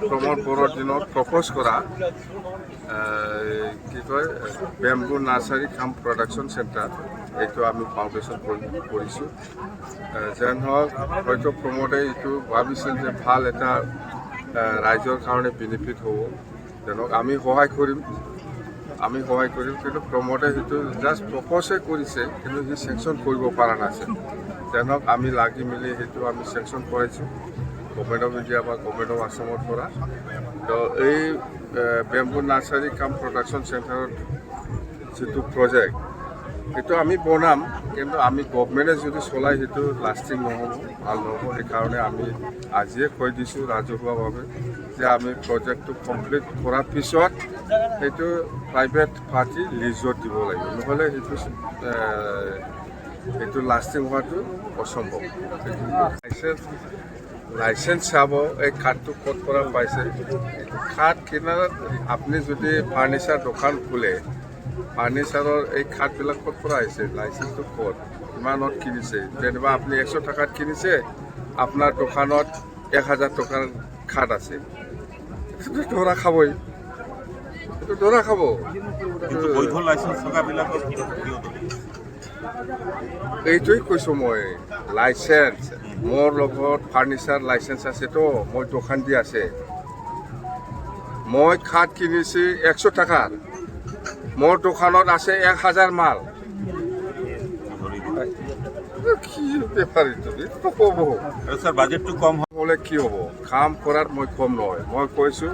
প্ৰমোদ বড়োৰ দিনত প্ৰপ'জ কৰা কি কয় বেম্বু নাৰ্চাৰী কাম প্ৰডাকশ্যন চেণ্টাৰ, এইটো আমি ফাউণ্ডেশ্যন কৰিছোঁ। যেন হওক হয়তো প্ৰমোদে এইটো ভাবিছিল যে ভাল এটা ৰাইজৰ কাৰণে বেনিফিট হ'ব, যেনক আমি সহায় কৰিম কিন্তু প্ৰমোদে সেইটো জাষ্ট প্ৰপ'জে কৰিছে, কিন্তু সি চেংচন কৰিব পৰা নাছিল। যেনক আমি লাগি মেলি সেইটো আমি চেংচন কৰাইছোঁ গভৰ্ণমেণ্ট অফ ইণ্ডিয়া বা গভৰ্ণমেণ্ট অফ আছামৰ পৰা। তো এই বেম্বু নাৰ্চাৰী কাম প্ৰডাকশ্যন চেণ্টাৰৰ যিটো প্ৰজেক্ট সেইটো আমি বনাম, কিন্তু আমি গভৰ্ণমেণ্টে যদি চলাই সেইটো লাষ্টিং নহ'ব, ভাল নহ'ব। সেইকাৰণে আমি আজিয়ে কৈ দিছোঁ ৰাজহুৱাভাৱে যে আমি প্ৰজেক্টটো কমপ্লিট কৰাৰ পিছত সেইটো প্ৰাইভেট পাৰ্টি লিজত দিব লাগিব, নহ'লে সেইটো লাষ্টিং হোৱাটো অসম্ভৱ। লাইচেন্স চাব, এই কাঠটো ক'ত পৰা পাইছে। কাঠ কিনাৰত আপুনি যদি ফাৰ্নিচাৰ দোকান খোলে, ফাৰ্নিচাৰৰ এই কাঠবিলাক ক'ত পৰা আহিছে, লাইচেন্সটো ক'ত, কিমানত কিনিছে। যেনিবা আপুনি 100 টকাত কিনিছে, আপোনাৰ দোকানত 1000 টকাৰ কাঠ আছে, এইটো ধৰা খাবই, এইটো ধৰা খাব। এইটোৱেই কৈছোঁ মই, লাইচেন্স মোৰ লগত ফাৰ্নিচাৰ লাইচেন্স আছেতো, মই দোকান দি আছে, মই কাঠ কিনিছোঁ 100 টকাৰ, মোৰ দোকানত আছে 1000 মাল। কি বেপাৰ এইটো ক'ব স্যাৰ বাজেটটো কম হ'লে কি হ'ব? কাম কৰাত মই কম নহয়, মই কৈছোঁ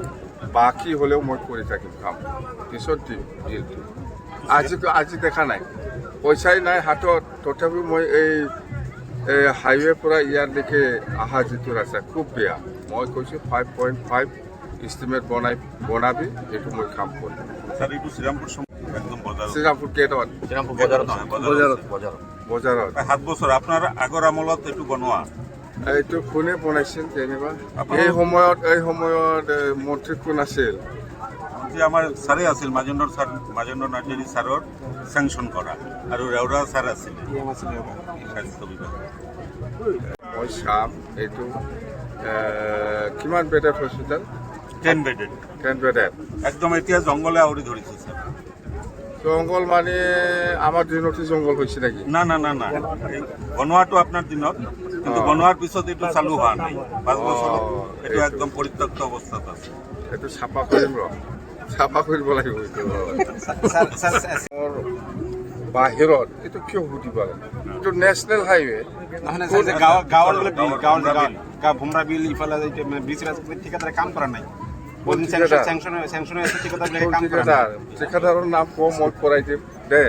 বাকী হ'লেও মই কৰি থাকিম কাম, পিছত দিম ডিলটো। আজি দেখা নাই, পইচাই নাই হাতত, তথাপিও মই এই হাইৱে পৰা ইয়ালৈকে অহা যিটো ৰাস্তা খুব বেয়া, মই কৈছোঁ 5.5 ইষ্টিমেট বনাবি, এইটো মই কাম কৰিম। স্যাৰ এইটো শ্ৰীৰামপুৰ একদম শ্ৰীৰামপুৰ গেটত বজাৰত 7 বছৰ আপোনাৰ আগৰ আমলত এইটো বনোৱা। এইটো কোনে বনাইছিল যেনিবা? এই সময়ত মন্ত্ৰী কোন আছিল? যে আমাৰ ছাৰে আছিল মাজেন্দ্ৰ নাৰ্জাৰী ছাৰৰ চেংচন কৰা, আৰু ৰেওৰা ছাৰ আছিল স্বাস্থ্য বিভাগ। মই চাম এইটো কিমান বেডেড হস্পিটেল? 10 বেডেড একদম এতিয়া জংঘলে আৱৰি ধৰিছে স্যাৰ। জংঘল মানে আমাৰ দিনতে জংঘল হৈছে নেকি? না এই বনোৱাটো আপোনাৰ দিনত, কিন্তু বনোৱাৰ পিছত এইটো চালু হোৱা নাই 5 বছৰ, এইটো একদম পৰিত্যক্ত অৱস্থাত আছে। এইটো চাফা কৰিম চাফা কৰিব লাগিব। এইটো বাহিৰত এইটো কিয় সুধিব লাগে? এইটো নেশ্যনেল হাইৱে ভুমৰা বিল ইফালে ব্ৰিজ ঠিকাদাৰে কাম কৰা নাই, ঠিকাদাৰৰ নাম কম মই কৰাই দিম দে।